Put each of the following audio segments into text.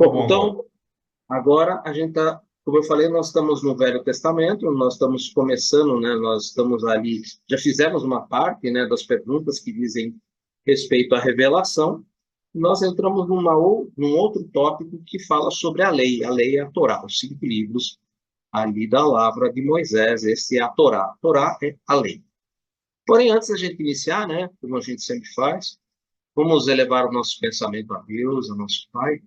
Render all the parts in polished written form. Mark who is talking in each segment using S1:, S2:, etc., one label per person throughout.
S1: Tá
S2: Bom,
S1: bom,
S2: então, agora a gente está, como eu falei, nós estamos no Velho Testamento, nós estamos começando, né, nós estamos ali, já fizemos uma parte, né, das perguntas que dizem respeito à revelação, nós entramos num outro tópico que fala sobre a lei é a Torá, os 5 livros ali da Lavra de Moisés, esse é a Torá. A Torá é a lei. Porém, antes da gente iniciar, né, como a gente sempre faz, vamos elevar o nosso pensamento a Deus, a nosso Pai,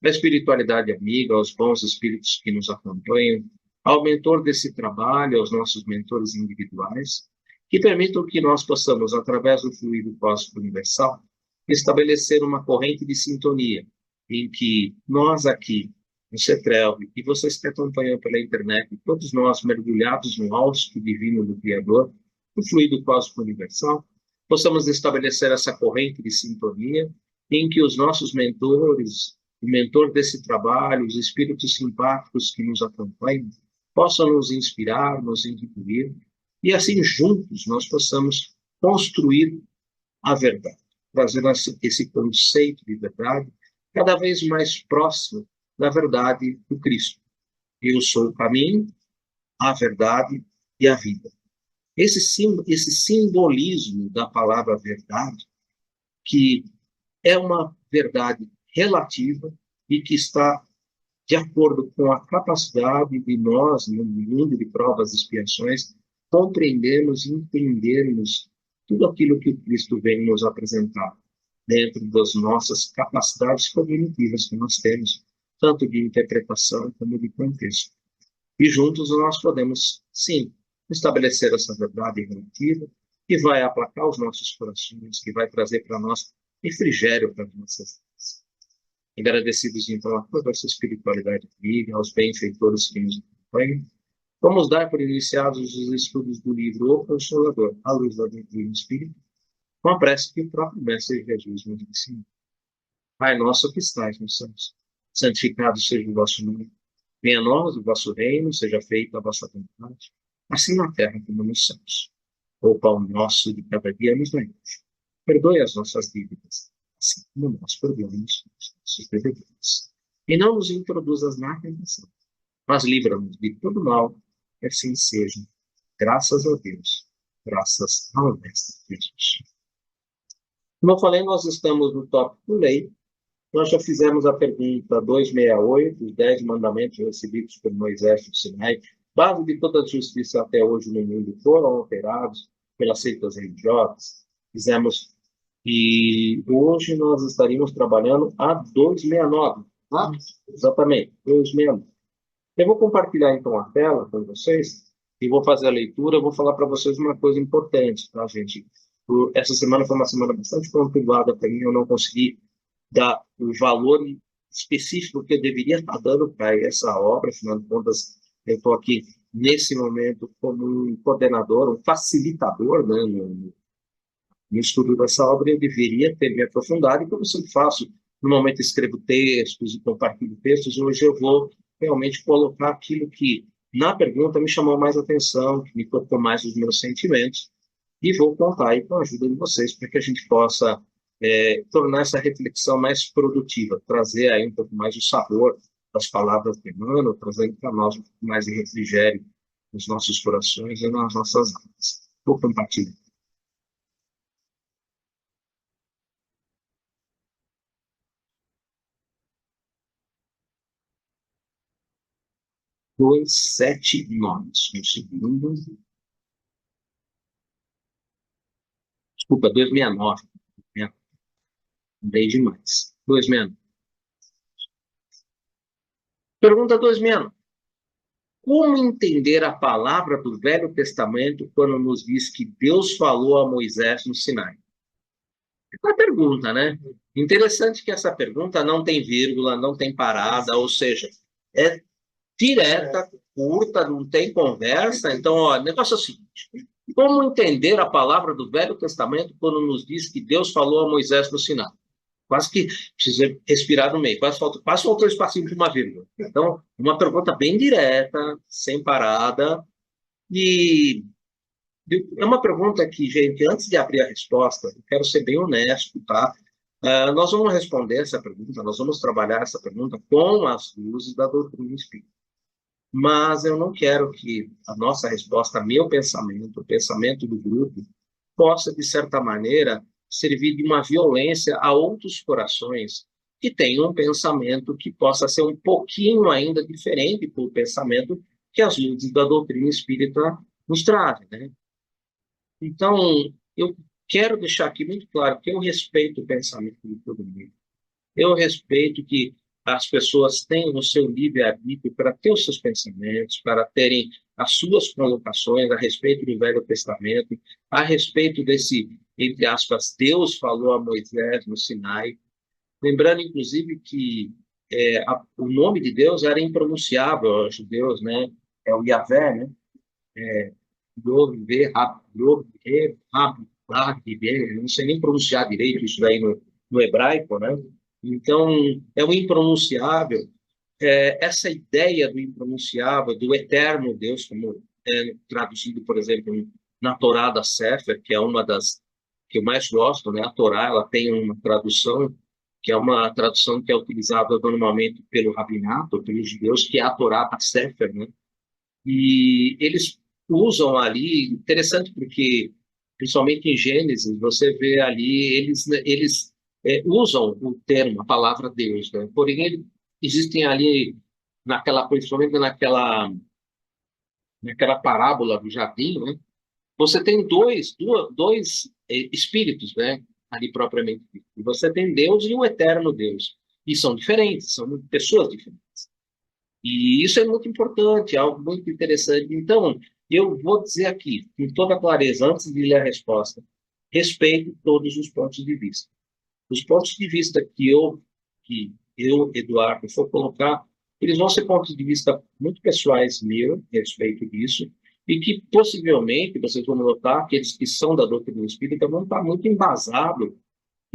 S2: à espiritualidade amiga, aos bons espíritos que nos acompanham, ao mentor desse trabalho, aos nossos mentores individuais, que permitam que nós possamos, através do fluido cósmico universal, estabelecer uma corrente de sintonia em que nós aqui, no CETREL, e vocês que acompanham pela internet, todos nós mergulhados no austo divino do Criador, o fluido cósmico universal, possamos estabelecer essa corrente de sintonia em que os nossos mentores, o mentor desse trabalho, os espíritos simpáticos que nos acompanham, possam nos inspirar, nos intuir, e assim juntos nós possamos construir a verdade, trazer esse conceito de verdade cada vez mais próximo da verdade do Cristo. Eu sou o caminho, a verdade e a vida. Esse simbolismo da palavra verdade, que é uma verdade relativa e que está de acordo com a capacidade de nós, no mundo de provas e expiações, compreendermos e entendermos tudo aquilo que Cristo vem nos apresentar dentro das nossas capacidades cognitivas que nós temos, tanto de interpretação como de contexto. E juntos nós podemos, sim, estabelecer essa verdade relativa que vai aplacar os nossos corações, que vai trazer para nós refrigério para as nossas vidas. Agradecidos, então, a toda essa espiritualidade amiga, aos benfeitores que nos acompanham, vamos dar por iniciados os estudos do livro O Consolador, à luz da doutrina espírita, com a prece que o próprio Mestre Jesus nos ensinou. Pai nosso que estais nos céus, santificado seja o vosso nome. Venha a nós o vosso reino, seja feita a vossa vontade, assim na terra como nos céus. O pão nosso de cada dia nos dai hoje. Perdoe as nossas dívidas, assim como nós perdoamos os nossos devedores. E não nos introduzas na tentação, mas livra-nos de todo mal, que assim seja. Graças a Deus, graças ao Mestre Jesus. Como eu falei, nós estamos no tópico lei. Nós já fizemos a pergunta 268, os 10 mandamentos recebidos por Moisés no Sinai. Base de toda a justiça até hoje no mundo foram alterados pelas seitas religiosas. Fizemos, e hoje nós estaríamos trabalhando a 269, tá? Exatamente, 269. Eu vou compartilhar então a tela com vocês e vou fazer a leitura. Eu vou falar para vocês uma coisa importante, tá, gente? Essa semana foi uma semana bastante conturbada para mim, eu não consegui dar o valor específico que eu deveria estar dando para essa obra. Afinal de contas, eu estou aqui nesse momento como um coordenador, um facilitador, né, no estudo dessa obra. Eu deveria ter me aprofundado, e como eu sempre faço, normalmente escrevo textos e compartilho textos, hoje eu vou realmente colocar aquilo que na pergunta me chamou mais atenção, que me tocou mais os meus sentimentos, e vou contar aí com a ajuda de vocês para que a gente possa tornar essa reflexão mais produtiva, trazer aí um pouco mais o sabor das palavras de Emmanuel, trazendo para nós um pouco mais de refrigério nos nossos corações e nas nossas almas. Vou compartilhar. Dois, sete, nove. Um segundo. Desculpa, 269. Lembrei demais. 269. Pergunta 269. Como entender a palavra do Velho Testamento quando nos diz que Deus falou a Moisés no Sinai? É uma pergunta, né? Interessante que essa pergunta não tem vírgula, não tem parada, ou seja, é direta, curta, não tem conversa. Então, ó, o negócio é o seguinte: como entender a palavra do Velho Testamento quando nos diz que Deus falou a Moisés no Sinai? Quase que precisa respirar no meio, quase faltou espacinho de uma vírgula. Então, uma pergunta bem direta, sem parada, e é uma pergunta que, gente, antes de abrir a resposta, eu quero ser bem honesto, tá? Nós vamos responder essa pergunta, nós vamos trabalhar essa pergunta com as luzes da doutrina espírita. Mas eu não quero que a nossa resposta, meu pensamento, o pensamento do grupo, possa, de certa maneira, servir de uma violência a outros corações que tenham um pensamento que possa ser um pouquinho ainda diferente do pensamento que as luzes da doutrina espírita nos trazem, né? Então, eu quero deixar aqui muito claro que eu respeito o pensamento de todo mundo. Eu respeito que as pessoas tenham o seu livre-arbítrio para ter os seus pensamentos, para terem as suas colocações a respeito do Velho Testamento, a respeito desse, entre aspas, Deus falou a Moisés no Sinai. Lembrando, inclusive, que o nome de Deus era impronunciável aos judeus, né? É o Yahvé, né? Não sei nem pronunciar direito isso daí no hebraico, né? Então, é o impronunciável. Essa ideia do impronunciável, do eterno Deus, como é traduzido, por exemplo, na Torá da Sefer, que é uma das que eu mais gosto, né? A Torá, ela tem uma tradução que é uma tradução que é utilizada normalmente pelo rabinato, pelos judeus, que é a Torá da Sefer, né? E eles usam ali, interessante porque, principalmente em Gênesis, você vê ali, eles usam o termo, a palavra Deus, né? Porém, existem ali, principalmente naquela parábola do jardim, né? Você tem dois espíritos, né? Ali propriamente dito. E você tem Deus e o eterno Deus. E são diferentes, são pessoas diferentes. E isso é muito importante, é algo muito interessante. Então, eu vou dizer aqui, com toda clareza, antes de ler a resposta, respeito todos os pontos de vista. Os pontos de vista que eu, Eduardo, for colocar, eles vão ser pontos de vista muito pessoais meus, a respeito disso, e que possivelmente, vocês vão notar, aqueles que são da doutrina espírita vão estar muito embasados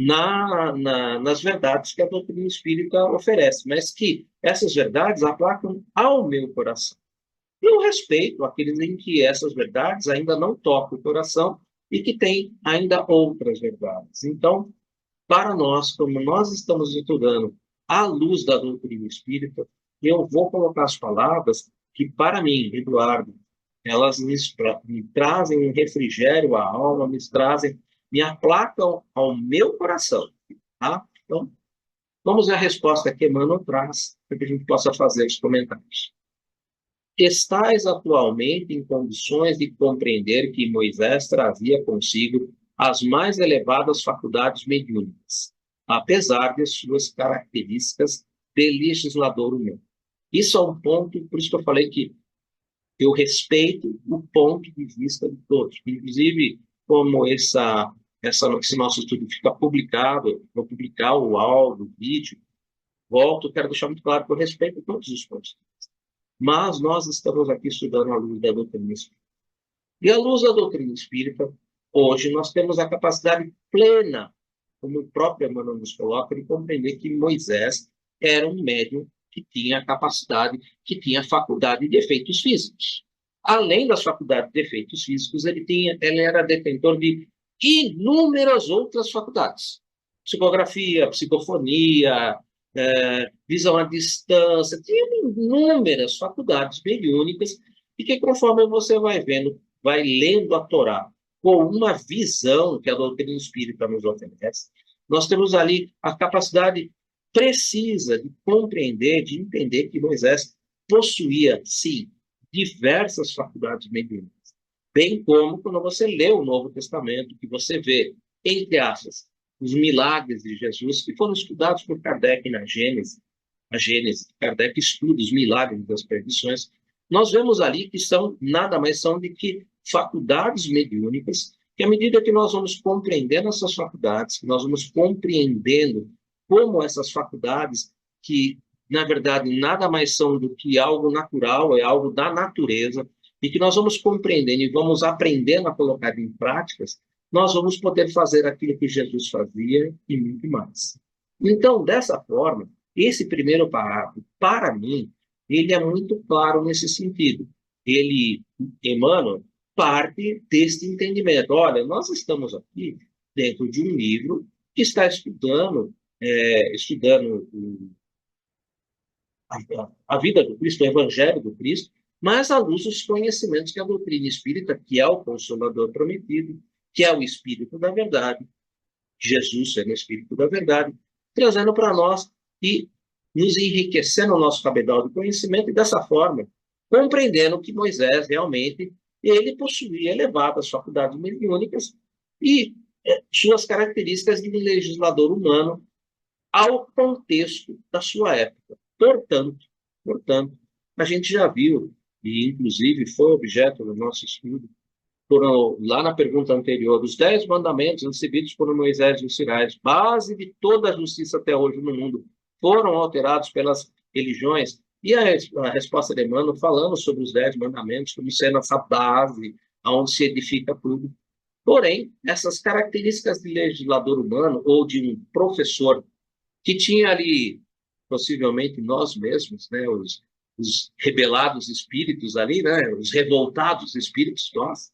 S2: nas verdades que a doutrina espírita oferece, mas que essas verdades aplacam ao meu coração. Eu respeito aqueles em que essas verdades ainda não tocam o coração e que têm ainda outras verdades. Então, para nós, como nós estamos estudando à luz da doutrina espírita, eu vou colocar as palavras que, para mim, Eduardo, elas me trazem um refrigério à alma, me aplacam ao meu coração. Tá? Então, vamos ver a resposta que Emmanuel traz, para que a gente possa fazer os comentários. Estais atualmente em condições de compreender que Moisés trazia consigo as mais elevadas faculdades mediúnicas, apesar de suas características de legislador humano. Isso é um ponto, por isso que eu falei que eu respeito o ponto de vista de todos. Inclusive, como esse nosso estudo fica publicado, vou publicar o áudio, o vídeo, quero deixar muito claro que eu respeito todos os pontos. Mas nós estamos aqui estudando a luz da doutrina espírita. E à luz da doutrina espírita, hoje nós temos a capacidade plena, como o próprio Emmanuel nos coloca, de compreender que Moisés era um médium que tinha capacidade, que tinha faculdade de efeitos físicos. Além das faculdades de efeitos físicos, ele era detentor de inúmeras outras faculdades. Psicografia, psicofonia, visão à distância, tinha inúmeras faculdades mediúnicas e que, conforme você vai vendo, vai lendo a Torá com uma visão que a doutrina espírita nos oferece, nós temos ali a capacidade precisa de compreender, de entender que Moisés possuía, sim, diversas faculdades mediúnicas. Bem como quando você lê o Novo Testamento, que você vê, entre aspas, os milagres de Jesus, que foram estudados por Kardec na Gênesis, Kardec estuda os milagres das perdições, nós vemos ali que nada mais são do que faculdades mediúnicas, que à medida que nós vamos compreendendo essas faculdades, que nós vamos compreendendo como essas faculdades, que na verdade nada mais são do que algo natural, é algo da natureza, e que nós vamos compreendendo e vamos aprendendo a colocar em práticas, nós vamos poder fazer aquilo que Jesus fazia e muito mais. Então, dessa forma, esse primeiro parágrafo, para mim, ele é muito claro nesse sentido. Emmanuel, parte deste entendimento. Olha, nós estamos aqui dentro de um livro que está estudando, a vida do Cristo, o Evangelho do Cristo, mas à luz dos conhecimentos que a doutrina espírita, que é o Consolador prometido, que é o Espírito da Verdade, Jesus é o Espírito da Verdade, trazendo para nós e nos enriquecendo o nosso cabedal de conhecimento e dessa forma, compreendendo que Moisés realmente ele possuía elevadas faculdades mediúnicas e suas características de legislador humano ao contexto da sua época. Portanto, a gente já viu, e inclusive foi objeto do nosso estudo, lá na pergunta anterior, os 10 mandamentos recebidos por Moisés e os Sirais, base de toda a justiça até hoje no mundo, foram alterados pelas religiões? E a resposta de Emmanuel falando sobre os 10 mandamentos, como sendo essa base onde se edifica tudo. Porém, essas características de legislador humano ou de um professor que tinha ali, possivelmente nós mesmos, né, os rebelados espíritos ali, né, os revoltados espíritos, nós,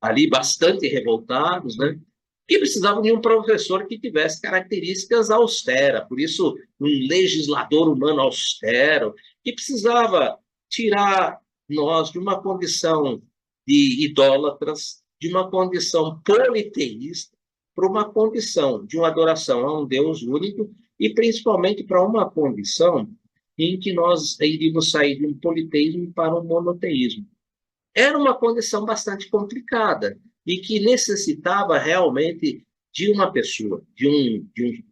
S2: ali bastante revoltados, né, que precisavam de um professor que tivesse características austeras, por isso um legislador humano austero, que precisava tirar nós de uma condição de idólatras, de uma condição politeísta, para uma condição de uma adoração a um Deus único e principalmente para uma condição em que nós iríamos sair de um politeísmo para um monoteísmo. Era uma condição bastante complicada e que necessitava realmente de uma pessoa, de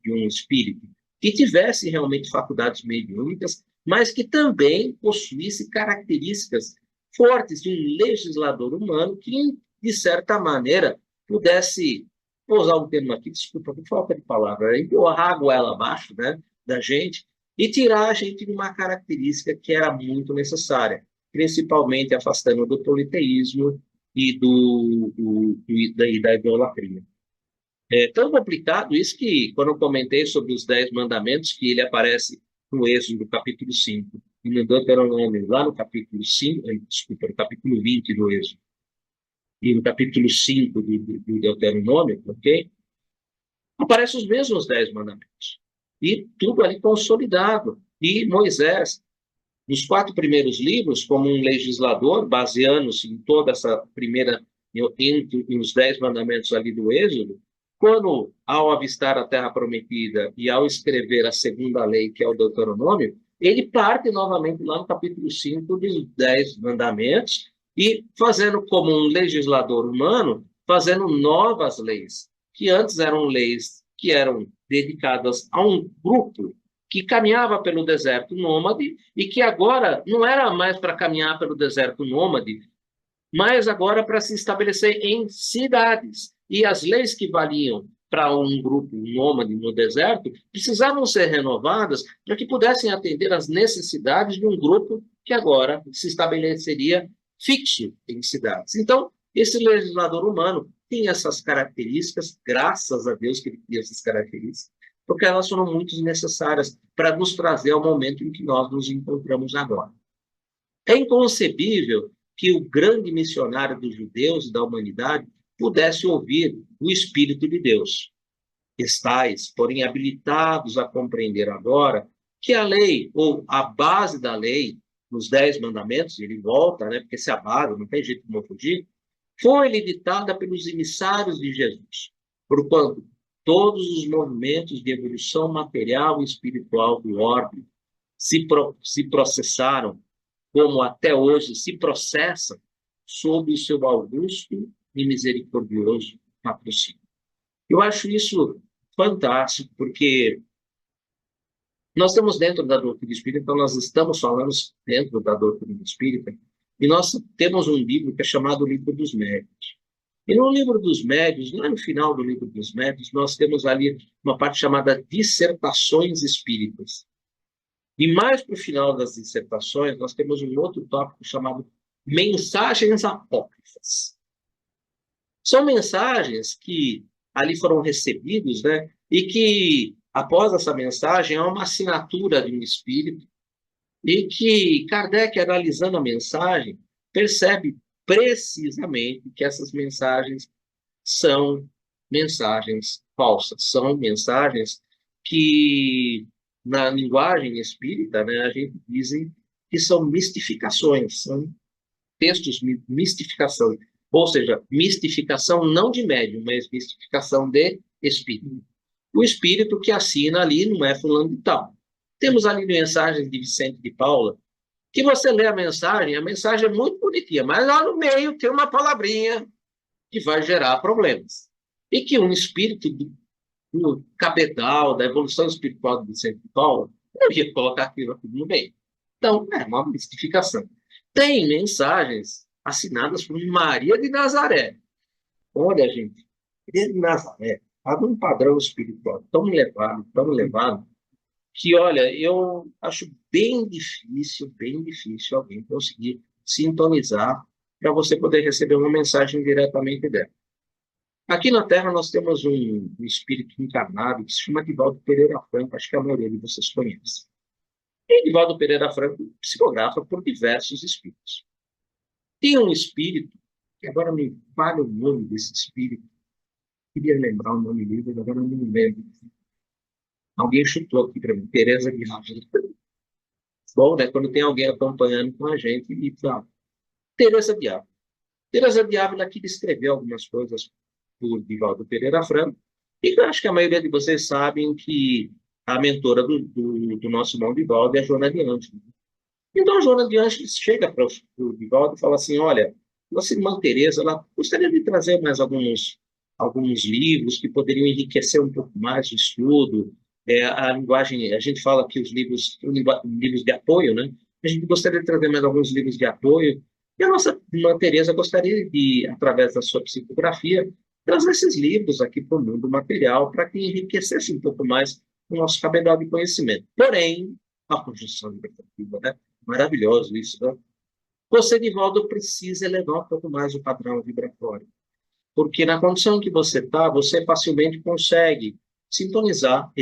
S2: um espírito, que tivesse realmente faculdades mediúnicas, mas que também possuísse características fortes de um legislador humano que, de certa maneira, pudesse, vou usar um termo aqui, desculpa, por falta de palavra, empurrar a goela abaixo, né, da gente e tirar a gente de uma característica que era muito necessária, principalmente afastando do politeísmo e da idolatria. É tão complicado isso que, quando eu comentei sobre os 10 mandamentos, que ele aparece no Êxodo, capítulo 5, e no Deuteronômio, lá no capítulo 5, desculpa, no capítulo 20 do Êxodo, e no capítulo 5 do Deuteronômio, ok? Aparecem os mesmos 10 mandamentos. E tudo ali consolidado. E Moisés, nos 4 primeiros livros, como um legislador, baseando-se em toda essa primeira, entre os 10 mandamentos ali do Êxodo, quando, ao avistar a terra prometida e ao escrever a segunda lei, que é o Deuteronômio, ele parte novamente lá no capítulo 5 dos 10 mandamentos e fazendo como um legislador humano, fazendo novas leis, que antes eram leis que eram dedicadas a um grupo que caminhava pelo deserto nômade e que agora não era mais para caminhar pelo deserto nômade, mas agora para se estabelecer em cidades. E as leis que valiam para um grupo nômade no deserto precisavam ser renovadas para que pudessem atender às necessidades de um grupo que agora se estabeleceria fixo em cidades. Então, esse legislador humano tem essas características, graças a Deus que ele tem essas características, porque elas foram muito necessárias para nos trazer ao momento em que nós nos encontramos agora. É inconcebível que o grande missionário dos judeus e da humanidade pudesse ouvir o Espírito de Deus. Estais, porém, habilitados a compreender agora que a lei, ou a base da lei, nos 10 mandamentos, ele volta, né, porque se a base, não tem jeito de não fugir, foi-lhe ditada pelos emissários de Jesus, porquanto todos os movimentos de evolução material e espiritual do orbe se processaram, como até hoje se processa, sob o seu augusto e misericordioso patrocínio. Eu acho isso fantástico, porque nós estamos dentro da doutrina espírita, então nós estamos falando dentro da doutrina espírita, e nós temos um livro que é chamado Livro dos Médiuns. E no Livro dos Médiuns, lá no final do Livro dos Médiuns, nós temos ali uma parte chamada Dissertações Espíritas. E mais para o final das dissertações, nós temos um outro tópico chamado Mensagens Apócrifas. São mensagens que ali foram recebidos, né? E que, após essa mensagem, há uma assinatura de um espírito, e que Kardec, analisando a mensagem, percebe precisamente que essas mensagens são mensagens falsas, são mensagens que, na linguagem espírita, né, a gente diz que são mistificações, são textos de mistificação, ou seja, mistificação não de médium, mas mistificação de espírito. O espírito que assina ali não é fulano de tal. Temos ali mensagens de Vicente de Paula, que você lê a mensagem é muito bonitinha, mas lá no meio tem uma palavrinha que vai gerar problemas. E que um espírito do capital, da evolução espiritual de Vicente de Paula, não ia colocar aquilo no meio. Então, é uma mistificação. Tem mensagens assinadas por Maria de Nazaré. Olha, gente, Maria de Nazaré está num padrão espiritual tão elevado, que, olha, eu acho bem difícil alguém conseguir sintonizar para você poder receber uma mensagem diretamente dela. Aqui na Terra nós temos um espírito encarnado que se chama Divaldo Pereira Franco, acho que a maioria de vocês conhece. E Divaldo Pereira Franco psicografa por diversos espíritos. Tem um espírito, que agora me vale o nome desse espírito, queria lembrar o nome dele, agora não me lembro. Alguém chutou aqui para mim, Teresa de Ávila. Bom, né, quando tem alguém acompanhando com a gente, e fala, Teresa de Ávila. Teresa de Ávila aqui descreveu algumas coisas por Divaldo Pereira Franco, e eu acho que a maioria de vocês sabem que a mentora do nosso irmão Divaldo é a Joana de Ângeles. Então a Joana de Ângeles chega para o Divaldo e fala assim, olha, nossa irmã Teresa, ela gostaria de trazer mais alguns livros que poderiam enriquecer um pouco mais o estudo, a linguagem, a gente fala que os livros de apoio, né? A gente gostaria de trazer mais alguns livros de apoio, e a nossa irmã Teresa gostaria de, através da sua psicografia, trazer esses livros aqui para o mundo material, para que enriquecesse um pouco mais o nosso cabedal de conhecimento. Porém, a projeção libertativa, né? Maravilhoso isso, né? Você, Divaldo, precisa elevar um pouco mais o padrão vibratório. Porque na condição em que você está, você facilmente consegue sintonizar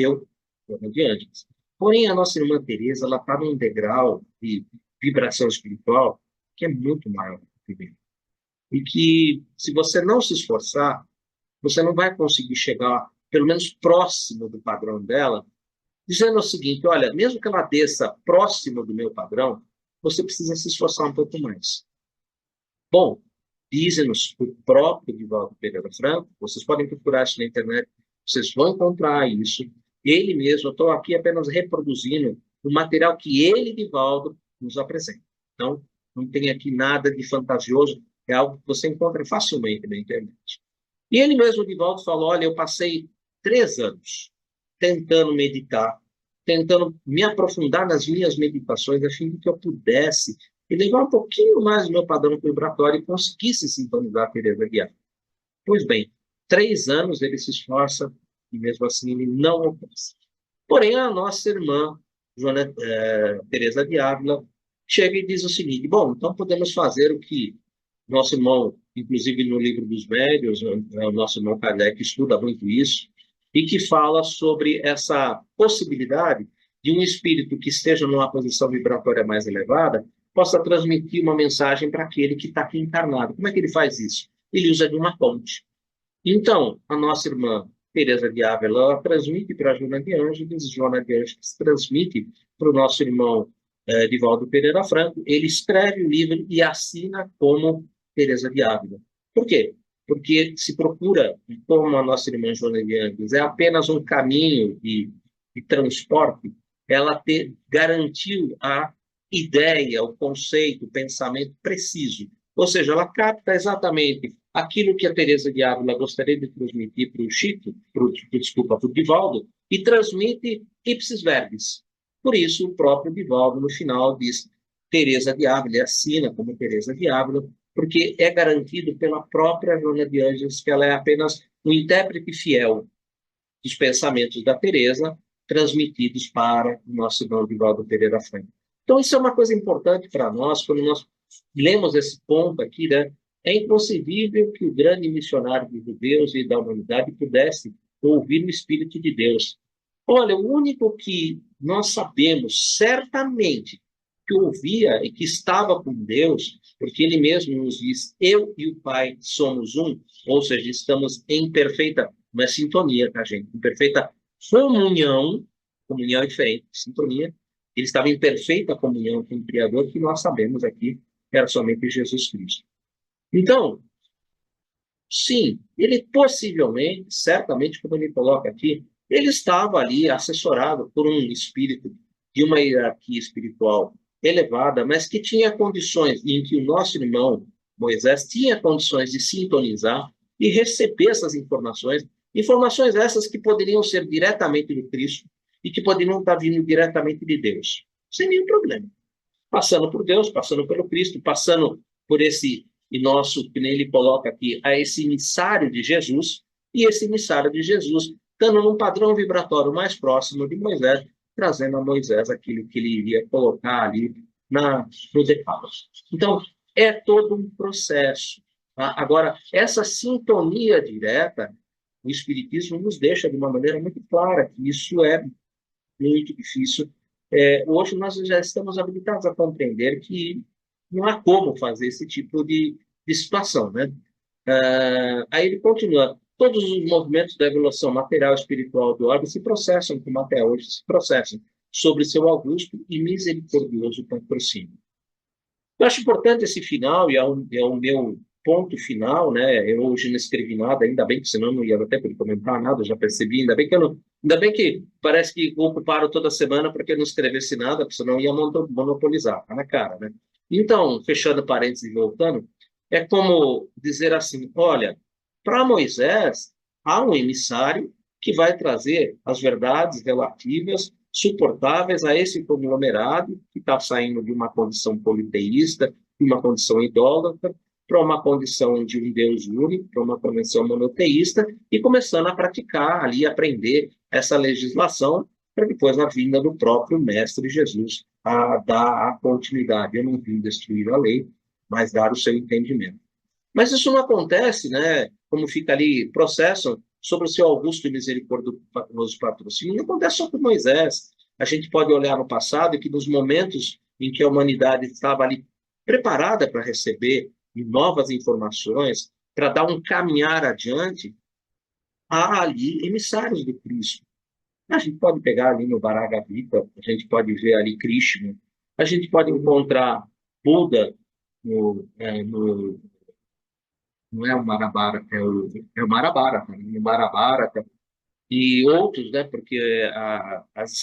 S2: adiante. Porém, a nossa irmã Teresa, ela está num degrau de vibração espiritual que é muito maior que o meu. E que, se você não se esforçar, você não vai conseguir chegar, pelo menos próximo do padrão dela, dizendo o seguinte, olha, mesmo que ela desça próximo do meu padrão, você precisa se esforçar um pouco mais. Bom, diz-nos o próprio Divaldo Pereira Franco, vocês podem procurar isso na internet, vocês vão encontrar isso. Ele mesmo, eu estou aqui apenas reproduzindo o material que ele, Divaldo, nos apresenta. Então, não tem aqui nada de fantasioso, é algo que você encontra facilmente na internet. E ele mesmo, Divaldo, falou, olha, eu passei 3 anos tentando meditar, tentando me aprofundar nas minhas meditações, a fim de que eu pudesse elevar um pouquinho mais o meu padrão vibratório e conseguisse sintonizar a Teresa Guiar. Pois bem, 3 anos ele se esforça e mesmo assim ele não alcança. Porém, a nossa irmã, Teresa de Ávila, chega e diz o seguinte, bom, então podemos fazer o que nosso irmão, inclusive no livro dos médiuns, o nosso irmão Kardec estuda muito isso, e que fala sobre essa possibilidade de um espírito que esteja numa posição vibratória mais elevada possa transmitir uma mensagem para aquele que está aqui encarnado. Como é que ele faz isso? Ele usa de uma ponte. Então, a nossa irmã Teresa de Ávila, ela transmite para a Joana de Ângeles, Joana de Ângeles transmite para o nosso irmão Divaldo Pereira Franco, ele escreve o livro e assina como Teresa de Ávila. Por quê? Porque se procura, como a nossa irmã Joana de Ângeles, é apenas um caminho de transporte, ela garantiu a ideia, o conceito, o pensamento preciso. Ou seja, ela capta exatamente aquilo que a Teresa de Ávila gostaria de transmitir para o Chico, para o Divaldo, e transmite ipsis verbis. Por isso, o próprio Divaldo, no final, diz Teresa de Ávila, assina como Teresa de Ávila, porque é garantido pela própria Joana de Ângeles que ela é apenas um intérprete fiel dos pensamentos da Teresa, transmitidos para o nosso irmão Divaldo Pereira Franco. Então, isso é uma coisa importante para nós, quando nós lemos esse ponto aqui, né? É inconcebível que o grande missionário de judeus e da humanidade pudesse ouvir o Espírito de Deus. Olha, o único que nós sabemos certamente que ouvia e que estava com Deus, porque ele mesmo nos diz, eu e o Pai somos um, ou seja, estamos em perfeita não é sintonia, tá, gente? Em perfeita comunhão, comunhão é diferente de sintonia, ele estava em perfeita comunhão com o Criador, que nós sabemos aqui era somente Jesus Cristo. Então, sim, ele possivelmente, certamente, como ele coloca aqui, ele estava ali assessorado por um espírito de uma hierarquia espiritual elevada, mas que tinha condições, em que o nosso irmão Moisés tinha condições de sintonizar e receber essas informações, informações essas que poderiam ser diretamente do Cristo e que poderiam estar vindo diretamente de Deus, sem nenhum problema. Passando por Deus, passando pelo Cristo, passando por esse e nosso, que nem ele coloca aqui, a esse emissário de Jesus, e esse emissário de Jesus, estando num padrão vibratório mais próximo de Moisés, trazendo a Moisés aquilo que ele iria colocar ali no decálogo. Então, é todo um processo. Tá? Agora, essa sintonia direta, o Espiritismo nos deixa de uma maneira muito clara que isso é muito difícil. Hoje nós já estamos habilitados a compreender que não há como fazer esse tipo de situação, né? Aí ele continua. Todos os movimentos da evolução material e espiritual do orbe se processam, como até hoje se processam, sobre seu augusto e misericordioso patrocínio. Eu acho importante esse final, e é o meu ponto final, né? Eu hoje não escrevi nada, ainda bem que senão não ia até poder comentar nada, já percebi, ainda bem que eu não, ainda bem que parece que ocuparam toda a semana para que eu não escrevesse nada, porque senão ia monopolizar, tá na cara, né? Então, fechando parênteses e voltando, é como dizer assim, olha, para Moisés há um emissário que vai trazer as verdades relativas suportáveis a esse conglomerado que está saindo de uma condição politeísta, de uma condição idólatra, para uma condição de um Deus único, para uma condição monoteísta, e começando a praticar ali, aprender essa legislação, para depois, na vinda do próprio Mestre Jesus, a dar a continuidade. Eu não vim destruir a lei, mas dar o seu entendimento. Mas isso não acontece, né? Como fica ali, processo sobre o seu augusto e misericordioso patrocínio, não acontece só com Moisés. A gente pode olhar no passado e que nos momentos em que a humanidade estava ali preparada para receber novas informações, para dar um caminhar adiante, há ali emissários do Cristo. A gente pode pegar ali no Bharagava Gita, a gente pode ver ali Krishna, a gente pode encontrar Buda no não é o Mahabharata, é o Mahabharata, né? O Mahabharata e outros, né? Porque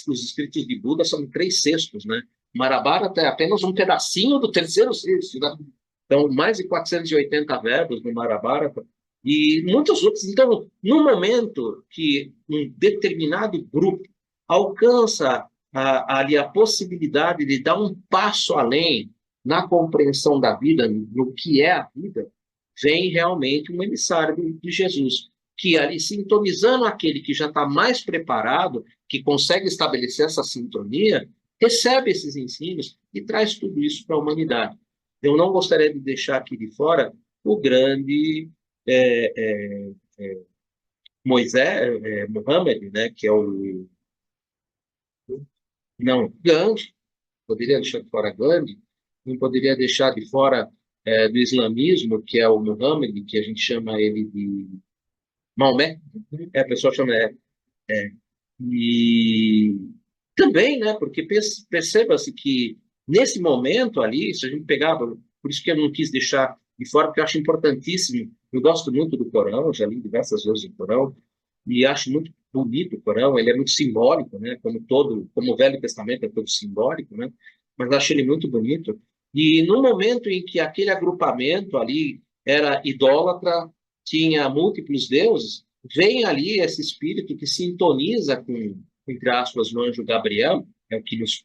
S2: os escritos de Buda são 3/6, né? O Mahabharata é apenas um pedacinho do 3/6, né? Então, mais de 480 verbos no Mahabharata e muitos outros. Então, no momento que um determinado grupo alcança ali a possibilidade de dar um passo além na compreensão da vida, no que é a vida, vem realmente um emissário de Jesus, que ali, sintonizando aquele que já está mais preparado, que consegue estabelecer essa sintonia, recebe esses ensinos e traz tudo isso para a humanidade. Eu não gostaria de deixar aqui de fora o grande Moisés, Mohammed, né, que é o... Não, Gandhi, poderia deixar de fora Gandhi, não poderia deixar de fora do islamismo, que é o Muhammad, que a gente chama ele de Maomé, a pessoa chama e também, né, porque perceba-se que nesse momento ali, se a gente pegava, por isso que eu não quis deixar de fora, porque eu acho importantíssimo, eu gosto muito do Corão, já li diversas vezes o Corão, e acho muito bonito o Corão, ele é muito simbólico, né, como o Velho Testamento é todo simbólico, né, mas acho ele muito bonito, e no momento em que aquele agrupamento ali era idólatra, tinha múltiplos deuses, vem ali esse espírito que sintoniza com, entre aspas, o anjo Gabriel, é o que nos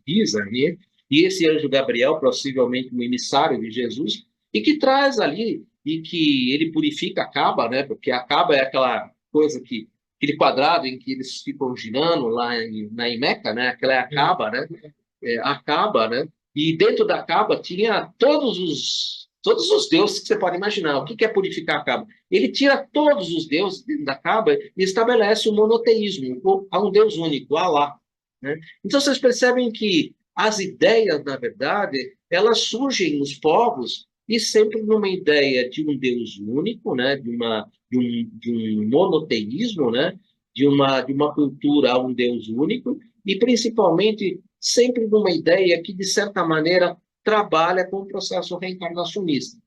S2: diz ali, e esse anjo Gabriel, possivelmente um emissário de Jesus, e que traz ali, e que ele purifica a Caba, né? Porque a Caba é aquela coisa que, aquele quadrado em que eles ficam girando lá em Meca, né? Aquela é a Caba, né? A Caba, né? E dentro da Caba tinha todos os deuses que você pode imaginar. O que é purificar a Caba? Ele tira todos os deuses dentro da Caba e estabelece o monoteísmo, há um Deus único, Alá. Né? Então vocês percebem que as ideias, na verdade, elas surgem nos povos e sempre numa ideia de um Deus único, né, de um monoteísmo, né, de uma cultura a um Deus único, e principalmente sempre numa ideia que, de certa maneira, trabalha com o processo reencarnacionista.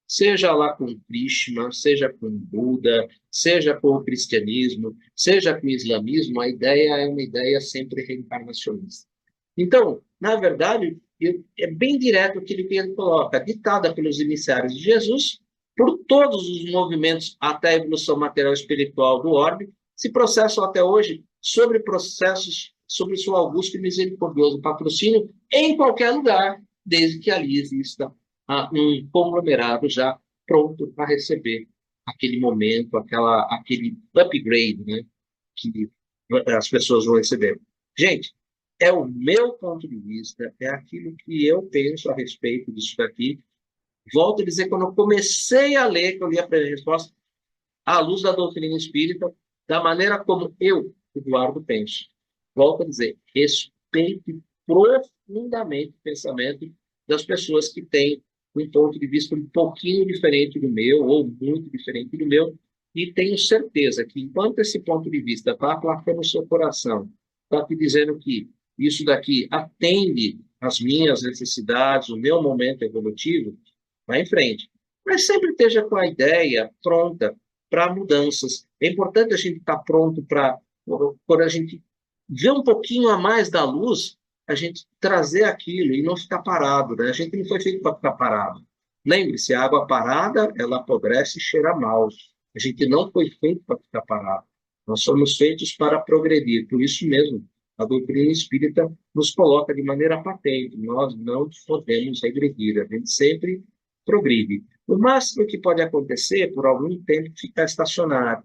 S2: Seja lá com Krishna, seja com Buda, seja com o cristianismo, seja com o islamismo, a ideia é uma ideia sempre reencarnacionista. Então, na verdade, é bem direto aquilo que ele coloca, ditada pelos iniciários de Jesus, por todos os movimentos até a evolução material e espiritual do orbe, se processam até hoje sobre processos, sobre o seu augusto e misericordioso patrocínio em qualquer lugar, desde que ali exista um conglomerado já pronto para receber aquele momento, aquele upgrade, né, que as pessoas vão receber. Gente, é o meu ponto de vista, é aquilo que eu penso a respeito disso daqui. Volto a dizer, quando eu comecei a ler, que eu li a resposta, à luz da doutrina espírita, da maneira como eu, Eduardo, penso. Volto a dizer, respeito profundamente o pensamento das pessoas que têm um ponto de vista um pouquinho diferente do meu, ou muito diferente do meu, e tenho certeza que, enquanto esse ponto de vista está aplacando o seu coração, está te dizendo que isso daqui atende às minhas necessidades, o meu momento evolutivo, vai em frente. Mas sempre esteja com a ideia pronta para mudanças. É importante a gente estar pronto para, quando a gente vê um pouquinho a mais da luz, a gente trazer aquilo e não ficar parado. Né? A gente não foi feito para ficar parado. Lembre-se, a água parada, ela apodrece e cheira mal. A gente não foi feito para ficar parado. Nós somos feitos para progredir. Por isso mesmo, a doutrina espírita nos coloca de maneira patente. Nós não podemos regredir. A gente sempre progride. O máximo que pode acontecer, por algum tempo, ficar estacionário.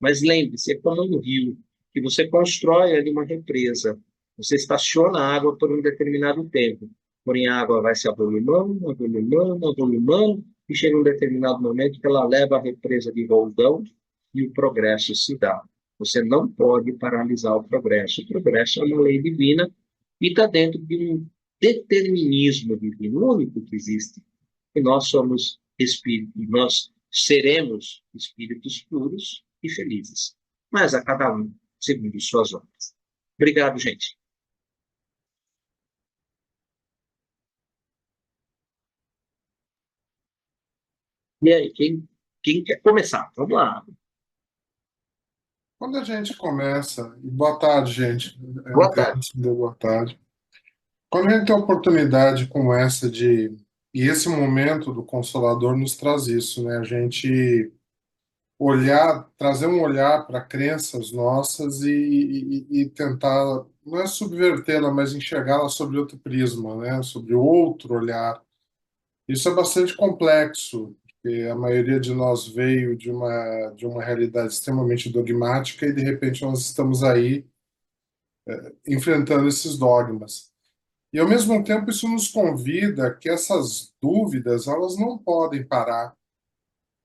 S2: Mas lembre-se, é como um rio, que você constrói ali uma represa. Você estaciona a água por um determinado tempo. Porém, a água vai se avolumando, avolumando, avolumando, e chega um determinado momento que ela leva a represa de roldão e o progresso se dá. Você não pode paralisar o progresso. O progresso é uma lei divina e está dentro de um determinismo divino único que existe. E nós somos espíritos, nós seremos espíritos puros e felizes. Mas a cada um segundo suas obras. Obrigado, gente. E aí, quem quer começar? Vamos lá.
S1: Quando a gente começa, e boa tarde, gente,
S2: Boa
S1: entre
S2: tarde.
S1: antes, deu boa tarde. Quando a gente tem oportunidade como essa e esse momento do Consolador nos traz isso, né? A gente olhar, trazer um olhar para crenças nossas e tentar, não é subvertê-la, mas enxergá-la sobre outro prisma, né? Sobre outro olhar. Isso é bastante complexo, porque a maioria de nós veio de uma realidade extremamente dogmática e, de repente, nós estamos aí enfrentando esses dogmas. E, ao mesmo tempo, isso nos convida que essas dúvidas, elas não podem parar.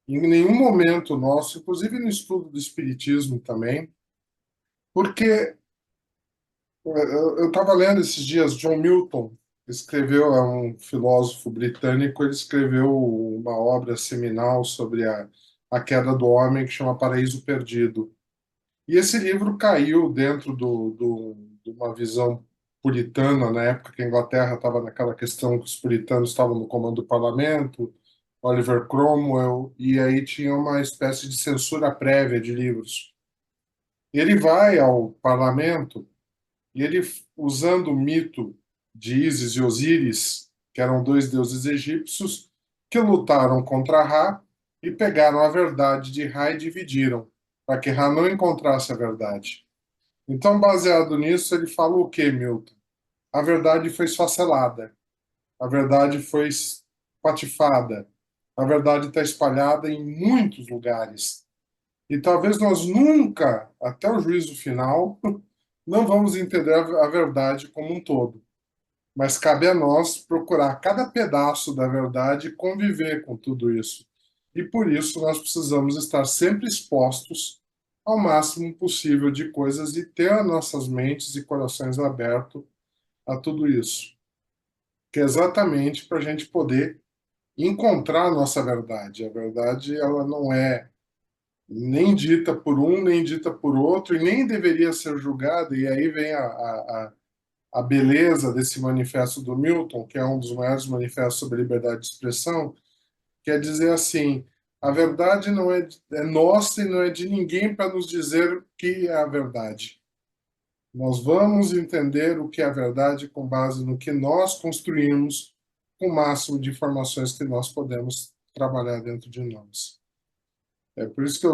S1: Em nenhum momento nosso, inclusive no estudo do Espiritismo também, porque eu estava lendo esses dias John Milton, escreveu, é um filósofo britânico, ele escreveu uma obra seminal sobre a queda do homem que chama Paraíso Perdido. E esse livro caiu dentro de uma visão puritana, na época que a Inglaterra estava naquela questão que os puritanos estavam no comando do parlamento, Oliver Cromwell, e aí tinha uma espécie de censura prévia de livros. Ele vai ao parlamento e ele, usando o mito de Ísis e Osíris, que eram dois deuses egípcios, que lutaram contra Ra e pegaram a verdade de Ra e dividiram, para que Ra não encontrasse a verdade. Então, baseado nisso, ele fala o quê, Milton? A verdade foi esfacelada, a verdade foi patifada, a verdade está espalhada em muitos lugares. E talvez nós nunca, até o juízo final, não vamos entender a verdade como um todo. Mas cabe a nós procurar cada pedaço da verdade e conviver com tudo isso. E por isso nós precisamos estar sempre expostos ao máximo possível de coisas e ter as nossas mentes e corações abertos a tudo isso. Que é exatamente para a gente poder encontrar a nossa verdade. A verdade, ela não é nem dita por um, nem dita por outro, e nem deveria ser julgada. E aí vem a beleza desse manifesto do Milton, que é um dos maiores manifestos sobre a liberdade de expressão, quer dizer assim, a verdade não é nossa e não é de ninguém para nos dizer o que é a verdade. Nós vamos entender o que é a verdade com base no que nós construímos, com o máximo de informações que nós podemos trabalhar dentro de nós. É por isso que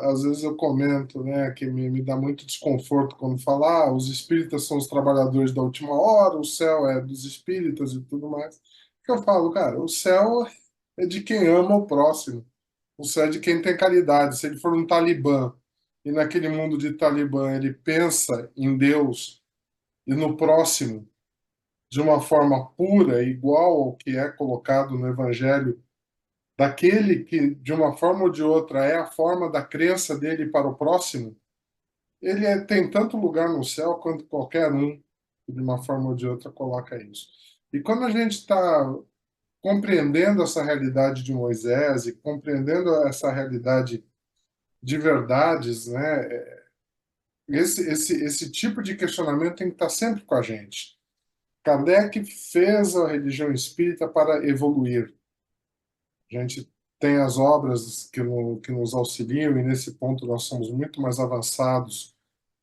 S1: às vezes eu comento, né, que me dá muito desconforto quando falar, os espíritas são os trabalhadores da última hora, o céu é dos espíritas e tudo mais. Que eu falo, cara, o céu é de quem ama o próximo. O céu é de quem tem caridade. Se ele for um talibã e naquele mundo de talibã ele pensa em Deus e no próximo de uma forma pura, igual ao que é colocado no Evangelho, daquele que, de uma forma ou de outra, é a forma da crença dele para o próximo, tem tanto lugar no céu quanto qualquer um que, de uma forma ou de outra, coloca isso. E quando a gente está compreendendo essa realidade de Moisés e compreendendo essa realidade de verdades, né, esse tipo de questionamento tem que estar sempre com a gente. Kardec fez a religião espírita para evoluir. A gente tem as obras que nos auxiliam, e nesse ponto nós somos muito mais avançados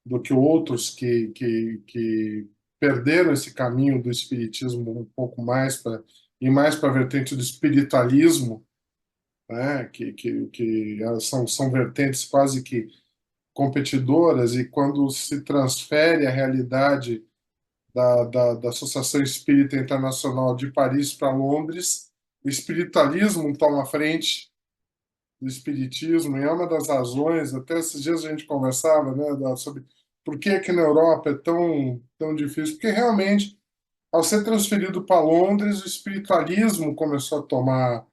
S1: do que outros que perderam esse caminho do espiritismo um pouco mais para e mais para a vertente do espiritualismo, né? Que são vertentes quase que competidoras, e quando se transfere a realidade da Associação Espírita Internacional de Paris para Londres, o espiritualismo toma frente do espiritismo, e é uma das razões, até esses dias a gente conversava, né, sobre por que aqui na Europa é tão difícil, porque realmente, ao ser transferido para Londres, o espiritualismo começou a tomar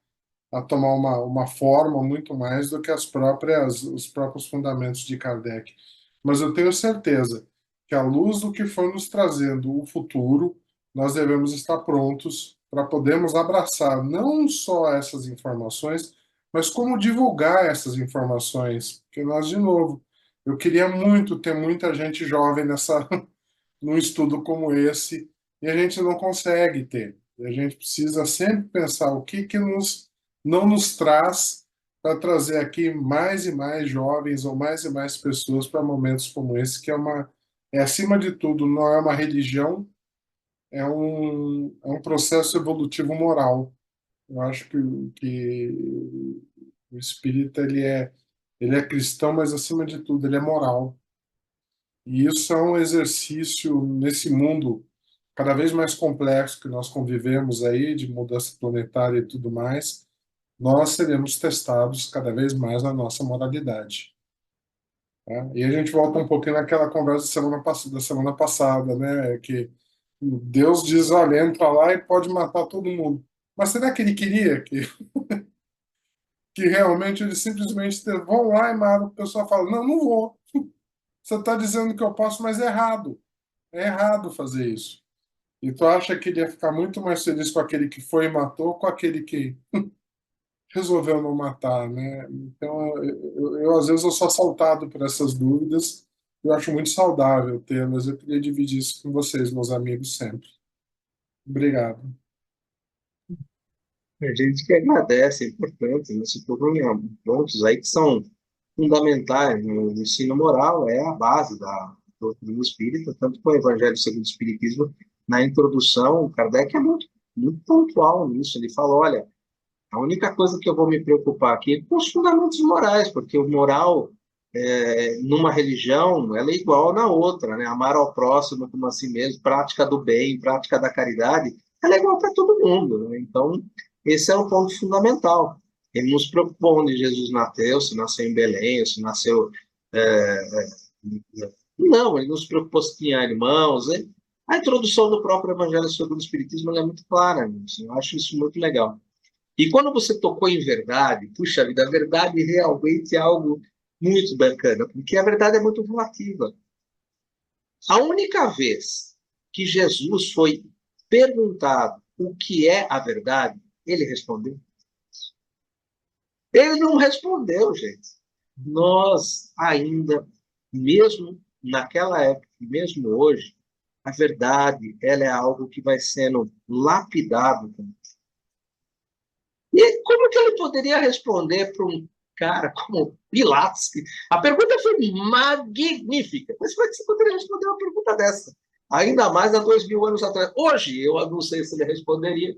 S1: uma forma muito mais do que os próprios fundamentos de Kardec. Mas eu tenho certeza que, à luz do que foi nos trazendo o futuro, nós devemos estar prontos para podermos abraçar não só essas informações, mas como divulgar essas informações. Porque nós, de novo, eu queria muito ter muita gente jovem num estudo como esse, e a gente não consegue ter. E a gente precisa sempre pensar o que não nos traz para trazer aqui mais e mais jovens ou mais e mais pessoas para momentos como esse, que acima de tudo, não é uma religião, é um processo evolutivo moral. Eu acho que o espírita ele é cristão, mas acima de tudo ele é moral. E isso é um exercício nesse mundo cada vez mais complexo que nós convivemos aí, de mudança planetária e tudo mais. Nós seremos testados cada vez mais na nossa moralidade. Tá? E a gente volta um pouquinho naquela conversa da semana passada, né? Que Deus diz, olha, entra lá e pode matar todo mundo. Mas será que ele queria que realmente ele simplesmente vão lá e matam? O pessoal fala, não, não vou. Você está dizendo que eu posso, mas é errado. É errado fazer isso. E tu acha que ele ia ficar muito mais feliz com aquele que foi e matou, com aquele que resolveu não matar, né? Então, às vezes eu sou assaltado por essas dúvidas. Eu acho muito saudável tê-las. Eu queria dividir isso com vocês, meus amigos, sempre. Obrigado.
S2: A gente que agradece, é importante, né? Se tocou em pontos aí que são fundamentais no ensino moral, é a base da doutrina espírita, tanto que o Evangelho segundo o Espiritismo, na introdução, Kardec é muito pontual nisso. Ele fala, olha, a única coisa que eu vou me preocupar aqui é com os fundamentos morais, porque o moral, numa religião, ela é igual na outra, né? Amar ao próximo como a si mesmo, prática do bem, prática da caridade, ela é igual para todo mundo, né? Então, esse é o ponto fundamental. Ele nos preocupou onde Jesus nasceu, se nasceu em Belém, se nasceu... não, ele nos preocupou se tinha irmãos, né? A introdução do próprio Evangelho sobre o Espiritismo é muito clara, né? Eu acho isso muito legal. E quando você tocou em verdade, puxa vida, a verdade realmente é algo muito bacana, porque a verdade é muito relativa. A única vez que Jesus foi perguntado o que é a verdade, ele respondeu. Ele não respondeu, gente. Nós ainda, mesmo naquela época, mesmo hoje, a verdade, ela é algo que vai sendo lapidado. E como que ele poderia responder para um cara como Pilatos? A pergunta foi magnífica, mas como é que você poderia responder uma pergunta dessa? Ainda mais há 2.000 anos atrás. Hoje, eu não sei se ele responderia.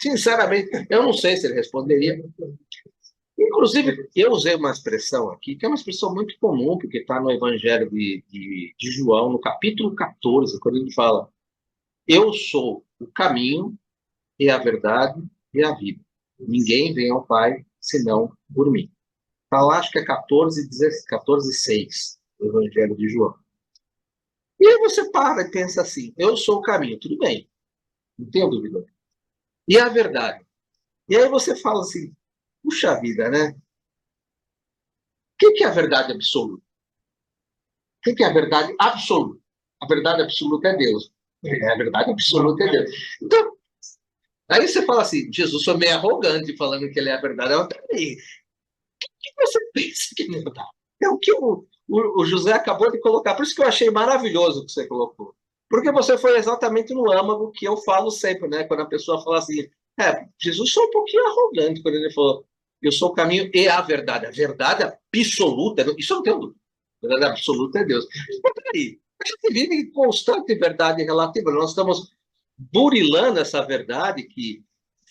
S2: Sinceramente, eu não sei se ele responderia. Inclusive, eu usei uma expressão aqui, que é uma expressão muito comum, porque está no Evangelho de João, no capítulo 14, quando ele fala: Eu sou o caminho, e a verdade e a vida. Ninguém vem ao Pai senão por mim. Está lá, acho que é 14, 14, 6, do Evangelho de João. E aí você para e pensa assim: Eu sou o caminho, tudo bem, não tenho dúvida. E a verdade? E aí você fala assim: Puxa vida, né? O que é a verdade absoluta? O que é a verdade absoluta? A verdade absoluta é Deus. A verdade absoluta é Deus. Então, aí você fala assim: Jesus foi meio arrogante falando que ele é a verdade. Peraí, que você pensa que é verdade? É o que o José acabou de colocar. Por isso que eu achei maravilhoso o que você colocou. Porque você foi exatamente no âmago que eu falo sempre, né? Quando a pessoa fala assim, Jesus foi um pouquinho arrogante quando ele falou, eu sou o caminho e a verdade. A verdade absoluta, isso eu não tenho dúvida. A verdade absoluta é Deus. Mas peraí, a gente vive em constante verdade relativa. Nós estamos burilando essa verdade que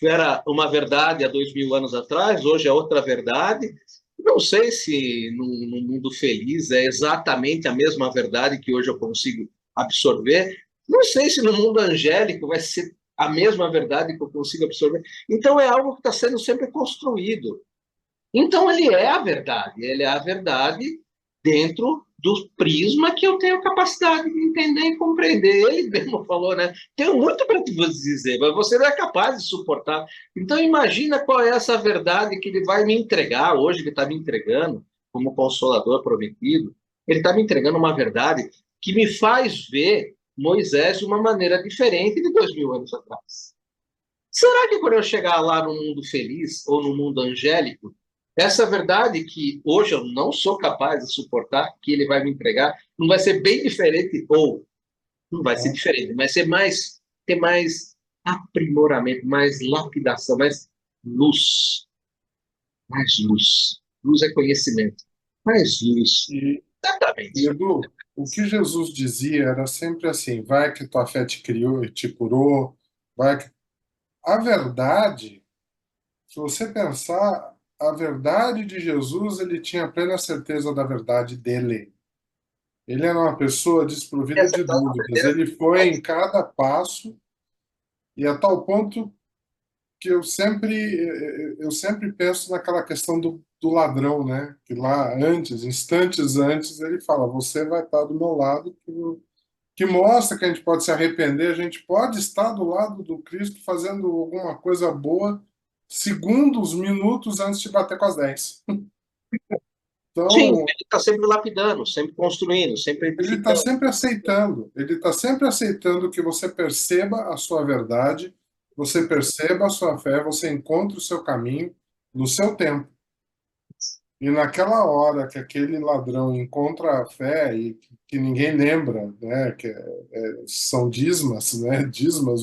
S2: era uma verdade há 2.000 anos atrás, hoje é outra verdade. Não sei se no mundo feliz é exatamente a mesma verdade que hoje eu consigo absorver. Não sei se no mundo angélico vai ser a mesma verdade que eu consigo absorver. Então é algo que está sendo sempre construído. Então ele é a verdade dentro do prisma que eu tenho capacidade de entender e compreender. Ele mesmo falou, né? Tenho muito para te dizer, mas você não é capaz de suportar. Então imagina qual é essa verdade que ele vai me entregar hoje, ele está me entregando como consolador prometido. Ele está me entregando uma verdade que me faz ver Moisés de uma maneira diferente de 2.000 anos atrás. Será que quando eu chegar lá no mundo feliz ou no mundo angélico, essa verdade que hoje eu não sou capaz de suportar, que ele vai me entregar, não vai ser bem diferente, ou não vai ser diferente, vai ser mais, ter mais aprimoramento, mais lapidação, mais luz, mais luz. Luz é conhecimento, mais luz.
S1: E,
S2: Exatamente.
S1: Edu, o que Jesus dizia era sempre assim: vai que tua fé te criou, te curou, vai que... A verdade, se você pensar, a verdade de Jesus, ele tinha plena certeza da verdade dele. Ele era uma pessoa desprovida
S2: Essa
S1: de
S2: é uma
S1: dúvidas.
S2: verdadeira
S1: Ele foi em cada passo e a tal ponto que eu sempre penso naquela questão do ladrão, né? Que lá antes, instantes antes, ele fala: você vai estar do meu lado, que mostra que a gente pode se arrepender, a gente pode estar do lado do Cristo fazendo alguma coisa boa segundos, minutos antes de bater com as 10.
S2: Sim,
S1: Então,
S2: ele está sempre lapidando, sempre construindo, sempre edificando.
S1: ele está sempre aceitando que você perceba a sua verdade, você perceba a sua fé, você encontre o seu caminho no seu tempo. E naquela hora que aquele ladrão encontra a fé e que ninguém lembra, né, são dízimos, né, dízimos,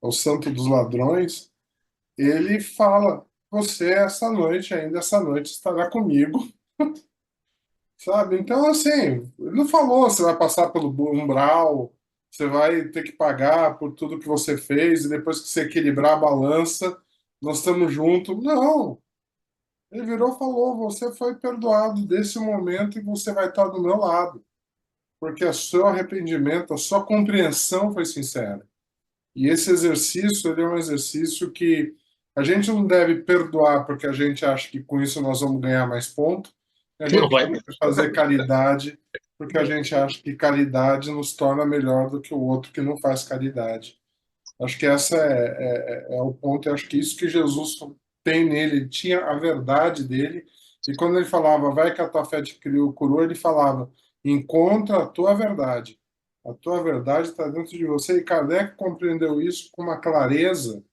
S1: o santo dos ladrões, ele fala: você essa noite, ainda essa noite, estará comigo, sabe? Então, assim, ele não falou: você vai passar pelo umbral, você vai ter que pagar por tudo que você fez, e depois que você equilibrar a balança, nós estamos juntos. Não. Ele virou e falou: você foi perdoado desse momento e você vai estar do meu lado, porque o seu arrependimento, a sua compreensão foi sincera. E esse exercício, ele é um exercício que a gente não deve perdoar porque a gente acha que com isso nós vamos ganhar mais ponto. A
S2: Não
S1: gente
S2: vai.
S1: deve fazer caridade porque a gente acha que caridade nos torna melhor do que o outro que não faz caridade. Acho que essa é o ponto. Eu acho que isso que Jesus tem nele, ele tinha a verdade dele. E quando ele falava, vai que a tua fé te criou, curou, ele falava, encontra a tua verdade. A tua verdade está dentro de você. E Kardec compreendeu isso com uma clareza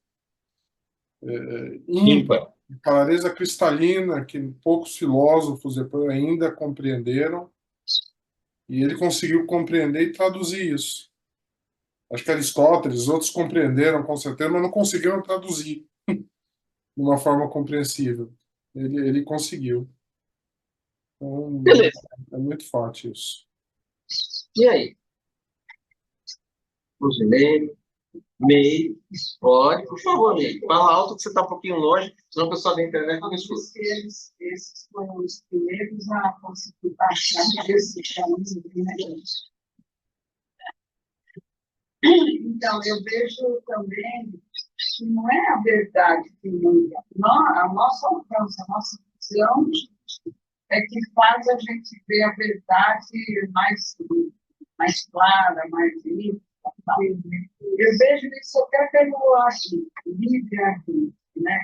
S1: ímpar.
S2: Ímpar.
S1: clareza cristalina que poucos filósofos depois ainda compreenderam, e ele conseguiu compreender e traduzir isso. Acho que Aristóteles, outros compreenderam com certeza, mas não conseguiram traduzir de uma forma compreensível. Ele conseguiu. Então,
S2: Beleza.
S1: é muito forte isso.
S2: E aí? Rosilene, Meire, pode, por favor, Meire. Fala alto que você está um pouquinho longe, senão o pessoal da internet não escuta.
S3: Esses foram os primeiros a conseguir baixar esse caminho, né? Então, eu vejo também que não é a verdade que muda. A nossa alcance, a nossa visão é que faz a gente ver a verdade mais clara, mais limpa. Eu vejo isso até pelo livre-arbítrio, né?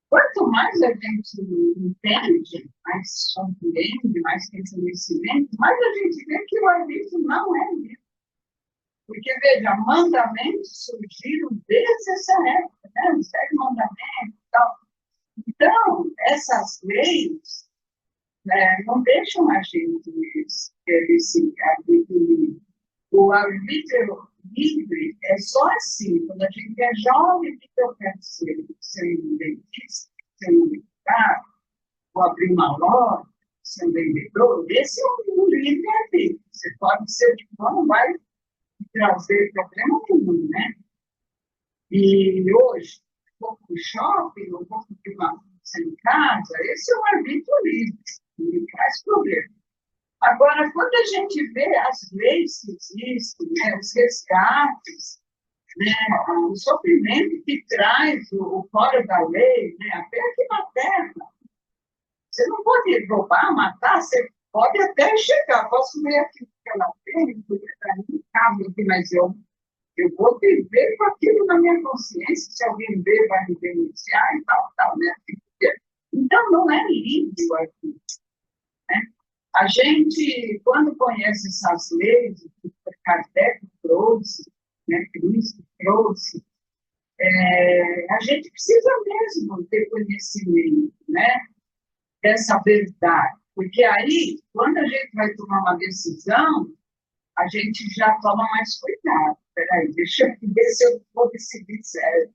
S3: Quanto mais a gente entende, mais compreende, mais tem conhecimento, mais a gente vê que o arbítrio não é livre. Porque, veja, mandamentos surgiram desde essa época, né? Os 10 mandamentos e tal. Então, essas leis, né, não deixam a gente ter esse arbítrio livre. O arbítrio livre é só assim, quando a gente é jovem, o que eu quero ser? Ser um dentista, ser um militar, ou abrir uma loja, ser um vendedor. Esse é um livre-arbítrio. Você pode ser de bom, não vai trazer problema nenhum, né? E hoje, um pouco de shopping, um pouco de uma coisa em casa, esse é um arbítrio livre, não traz problema. Agora, quando a gente vê as leis que existem, né, os resgates, né, o sofrimento que traz o fora da lei, né, até aqui na Terra, você não pode roubar, matar, você pode até chegar, posso ver aqui que ela tem, porque para mim cabe aqui, mas eu vou viver com aquilo na minha consciência, se alguém ver, vai me denunciar e tal, né? Então, não é livre o arbítrio, né? A gente, quando conhece essas leis, que Kardec trouxe, né, Cristo trouxe, a gente precisa mesmo ter conhecimento, né, dessa verdade. Porque aí, quando a gente vai tomar uma decisão, a gente já toma mais cuidado. Peraí, deixa eu ver se eu vou decidir certo.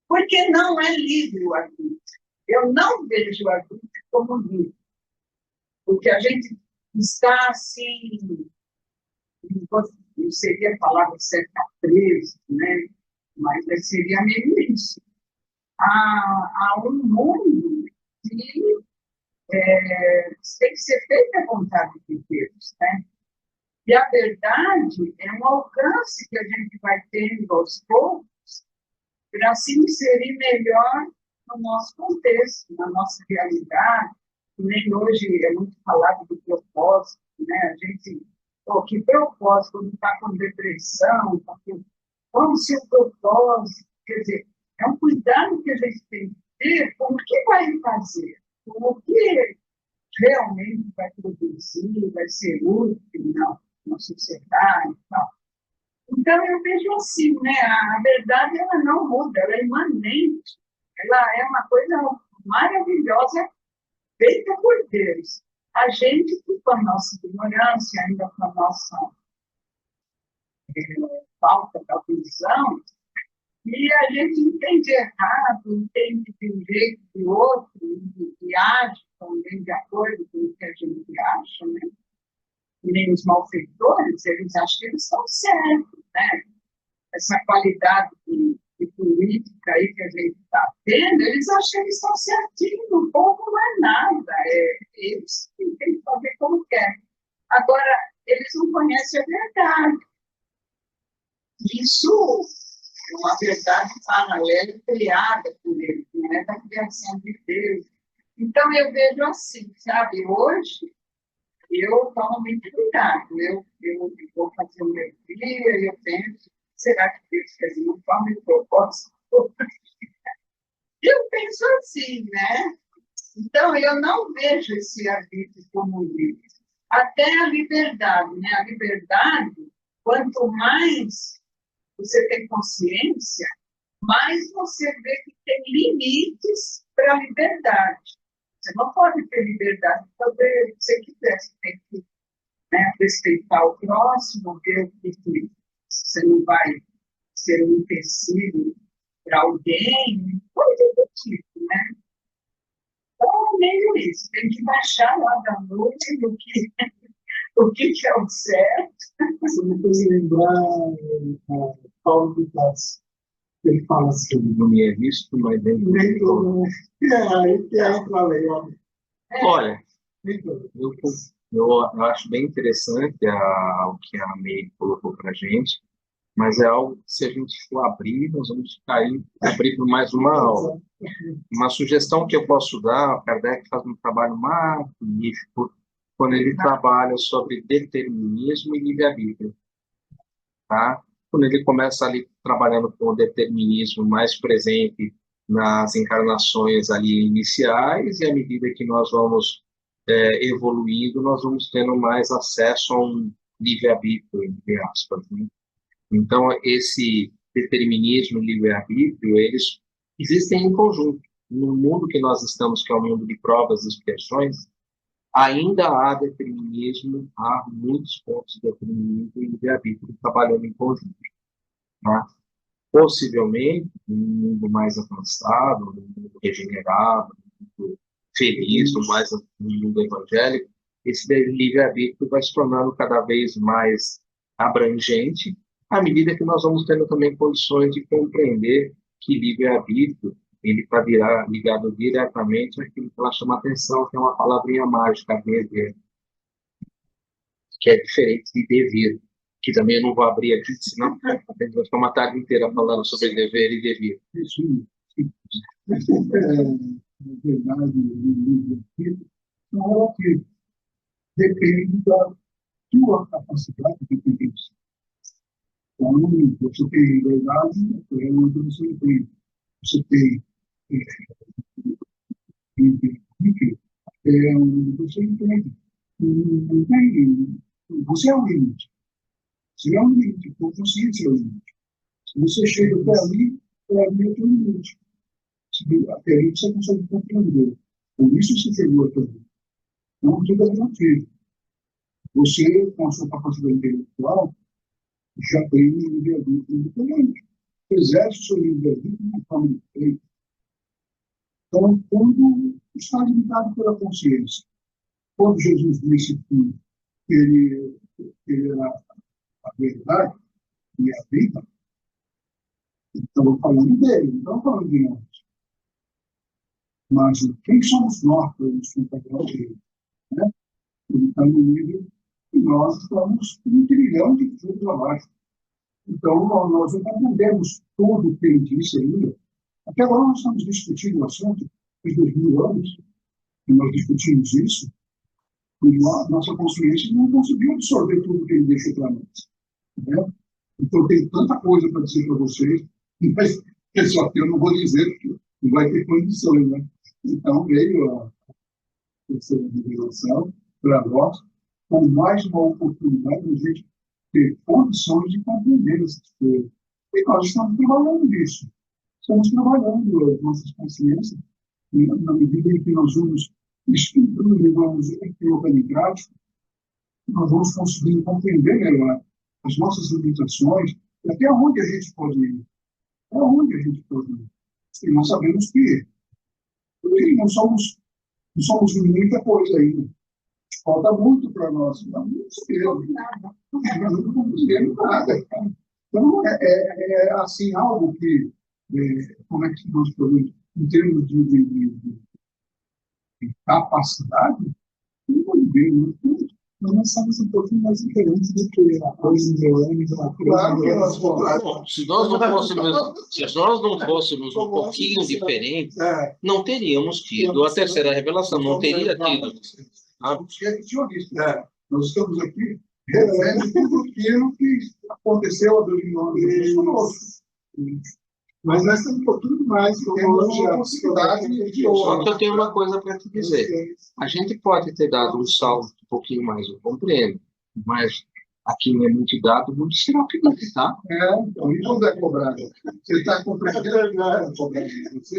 S3: Porque não é livre o arbítrio. Eu não vejo o arbítrio como livre. Porque a gente está assim, não seria a palavra certa preso, né? Mas seria mesmo isso. Há um mundo que tem que ser feita a vontade de Deus, né? E a verdade é um alcance que a gente vai tendo aos poucos para se inserir melhor no nosso contexto, na nossa realidade. E nem hoje é muito falado do propósito, né? A gente, que propósito, quando está com depressão, como se o propósito, quer dizer, é um cuidado que a gente tem que ter com o que vai fazer, com o que realmente vai produzir, vai ser útil na sociedade e tal. Então, eu vejo assim, né? A verdade, ela não muda, ela é imanente. Ela é uma coisa maravilhosa, feita por Deus. A gente, com a nossa ignorância, ainda com a nossa falta da visão, e a gente entende errado, entende de um jeito, de outro, e age também de acordo com o que a gente acha, né? E nem os malfeitores, eles acham que eles estão certos, né? Essa qualidade de política aí que a gente está tendo, eles acham que eles estão certinhos, o povo não é nada, eles têm que fazer como quer. Agora, eles não conhecem a verdade. Isso é uma verdade paralela criada por eles, não é da criação de Deus. Então, eu vejo assim, sabe, hoje, eu tomo muito cuidado. Eu vou fazer o meu dia e eu penso, será que Deus fez uma forma de propósito? Eu penso assim, né? Então, eu não vejo esse arbítrio como livre. Até a liberdade, né? A liberdade, quanto mais você tem consciência, mas você vê que tem limites para a liberdade. Você não pode ter liberdade para fazer o que você quiser, você tem que, né, respeitar o próximo, ver o que você não vai ser um empecilho para alguém, coisa do tipo, né? Então, é meio isso, tem que baixar lá da noite o que é o certo.
S4: Você me fez lembrar Paulo de Tarso. Ele fala assim,
S2: Não me é visto, mas dentro do
S4: nem todo aí que é para lei, ó.
S2: Olha,
S4: Nem todo.
S2: eu acho bem interessante o que a May colocou para a gente, mas é algo que, se a gente for abrir, nós vamos ficar aí abrindo mais uma aula. Uma sugestão que eu posso dar, o Kardec faz um trabalho magnífico quando ele trabalha sobre determinismo e livre-arbítrio, tá? Quando ele começa ali trabalhando com o determinismo mais presente nas encarnações ali iniciais, e à medida que nós vamos evoluindo, nós vamos tendo mais acesso a um livre-arbítrio, entre aspas, né? Então, esse determinismo e livre-arbítrio, eles existem em conjunto. No mundo que nós estamos, que é o mundo de provas e expiações, ainda há determinismo, há muitos pontos de determinismo e livre-arbítrio trabalhando em conjunto, tá? Possivelmente, num mundo mais avançado, num mundo regenerado, num mundo feliz, num mundo evangélico, esse livre-arbítrio vai se tornando cada vez mais abrangente, à medida que nós vamos tendo também condições de compreender que livre-arbítrio ele está ligado diretamente àquilo que ela chama atenção, que é uma palavrinha mágica, dever, que é diferente de dever, que também eu não vou abrir aqui, senão a gente vai ficar uma tarde inteira falando sobre dever e dever.
S4: Isso, na verdade, o livre-arbítrio não é o que depende da tua capacidade de entender. Então, você tem liberdade, é onde você entende. Você tem livre-arbítrio, é onde você entende. Não tem, você é o limite. Você é o limite, a consciência é o limite. Se você chega até ali é o teu limite. Até ali você consegue compreender. Por isso você chegou até ali. Não fica tranquilo. Você, com a sua capacidade intelectual, já tem um livre-arbítrio independente. Exerce o seu livre-arbítrio de uma forma diferente. Então, quando está limitado pela consciência, quando Jesus disse que ele era a verdade e a vida, estamos falando dele, não estamos falando de nós. Mas quem somos nós para nos comparar dele? Né? Ele está no nível e nós estamos um trilhão de furos abaixo. Então, nós não compreendemos tudo o que ele disse ainda. Até agora nós estamos discutindo o assunto, faz 2000 anos que nós discutimos isso, e nossa consciência não conseguiu absorver tudo que ele deixou para nós. Né? Então, tem tanta coisa para dizer para vocês, mas só que eu não vou dizer, porque não vai ter condições. Né? Então, veio a terceira revelação para nós, com mais uma oportunidade de a gente ter condições de compreender essas coisas. E nós estamos trabalhando nisso. Estamos trabalhando as nossas consciências, e na medida em que nós vamos estudando e vamos colocando em prática, nós vamos conseguindo compreender melhor as nossas limitações e até onde a gente pode ir. Até onde a gente pode ir. E nós sabemos que não somos muita coisa ainda. Falta muito para nós. Não sabemos nada. Não sabemos nada. Então, é assim, algo que, como é que nós podemos, em termos de capacidade, não pode ver, né? Mas nós somos um pouquinho mais diferentes do que a coisa de anos. Claro que nós somos.
S2: Se nós não fôssemos um pouquinho diferentes, não teríamos tido a terceira revelação, não teria tido.
S4: Nós estamos aqui revendo tudo aquilo que aconteceu há 2000 anos conosco. Mas nós temos um pouquinho mais com a possibilidade.
S2: Só que eu tenho uma coisa para te dizer. A gente pode ter dado um salto um pouquinho mais, eu compreendo, mas aqui não é muito dado, muito será pedido, tá?
S4: Então, e quando é cobrado? Você está com frequência, não é cobrado.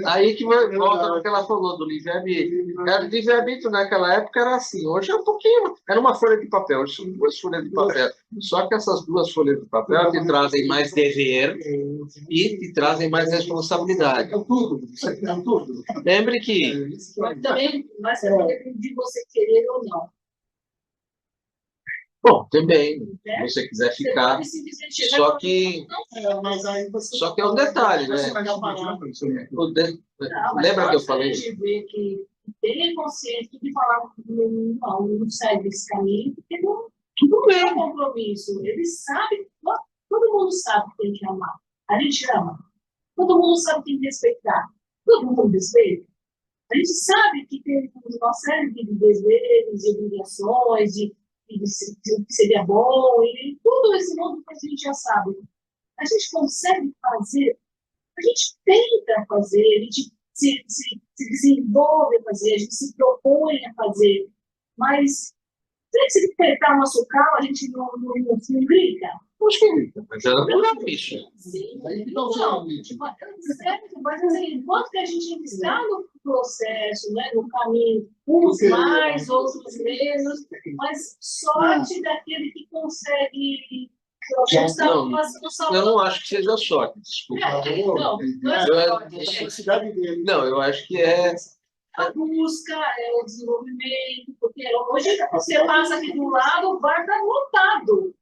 S2: Aí que volta no que ela falou do livre-arbítrio. O livre-arbítrio naquela época era assim, hoje é um pouquinho, era uma folha de papel, hoje são duas folhas de papel. Só que essas duas folhas de papel te trazem mais dever e te trazem mais responsabilidade.
S4: Tudo.
S2: Lembre que
S3: Mas também vai ser de você querer ou não.
S2: bom, também,
S3: Né?
S2: se você quiser
S3: Você
S2: ficar,
S3: pode simplesmente chegar
S2: só
S3: e falar,
S2: que,
S4: Mas aí você...
S2: só que é um detalhe, né?
S4: Você vai dar uma dica para isso, né?
S3: não, mas
S2: Lembra que eu
S3: só
S2: falei?
S3: a gente vê que tem consciência de falar não segue esse caminho, porque não é compromisso. Ele sabe, todo mundo sabe que tem que amar. A gente ama. Todo mundo sabe que tem que respeitar. Todo mundo respeita. A gente sabe que tem uma série de deveres, de obrigações, de o que seria bom, e tudo esse mundo que a gente já sabe. A gente consegue fazer, a gente tenta fazer, a gente se desenvolve a fazer, a gente se propõe a fazer, mas se apertar o nosso carro, a gente não grita.
S2: Acho que mas ela não é bicho.
S3: Sim,
S4: Aí que tá o seu limite.
S3: mas assim, enquanto que a gente está no processo, né, no caminho, uns mais, outros menos, mas sorte daquele que consegue. Eu estava passando
S2: Eu
S3: saudade.
S2: não acho que seja sorte, desculpa.
S3: Não é sorte.
S2: Não, eu acho que é.
S3: A busca, é o desenvolvimento, porque hoje você passa aqui do lado, o bar está lotado.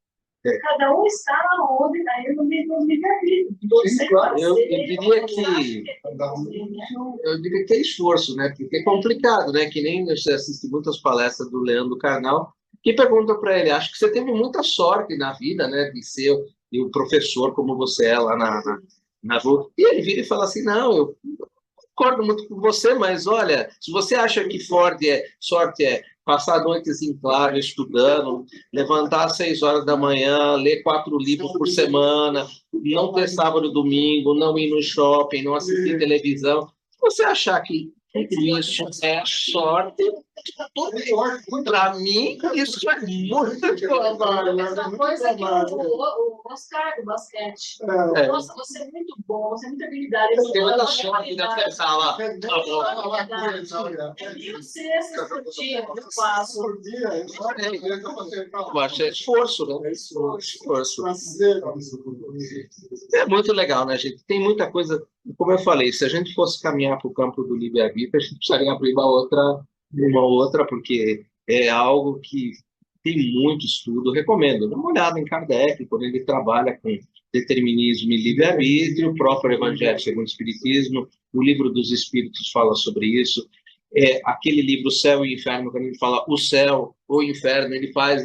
S3: Cada um está onde está indo no mesmo livre-arbítrio. Você
S2: Eu diria que eu diria que é esforço, né? Porque é complicado, né? Que nem você assiste muitas palestras do Leandro Carnal, que pergunta para ele, acho que você teve muita sorte na vida, né? De ser um professor como você é lá na rua. E ele vira e fala assim, não, eu concordo muito com você, mas olha, se você acha que sorte é passar noites em claro estudando, levantar às 6 horas da manhã, ler 4 livros por semana, não ter sábado e domingo, não ir no shopping, não assistir televisão, se você achar que tudo isso é sorte, para mim, isso é muito trabalho.
S3: Essa coisa que o Oscar do basquete. Nossa, você é muito bom, você é muito habilidade.
S2: Tem muita sorte nessa sala.
S3: É 1.000 cestas por dia que eu faço.
S2: Eu acho que é esforço, né? Esforço. É muito legal, né, gente? Tem muita coisa. Como eu falei, se a gente fosse caminhar para o campo do livre-arbítrio, a gente precisaria abrir uma outra, porque é algo que tem muito estudo. Recomendo, dá uma olhada em Kardec, quando ele trabalha com determinismo e livre-arbítrio, o próprio Evangelho segundo o Espiritismo, o Livro dos Espíritos fala sobre isso. Aquele livro, O Céu e o Inferno, quando ele fala o céu ou o inferno, ele faz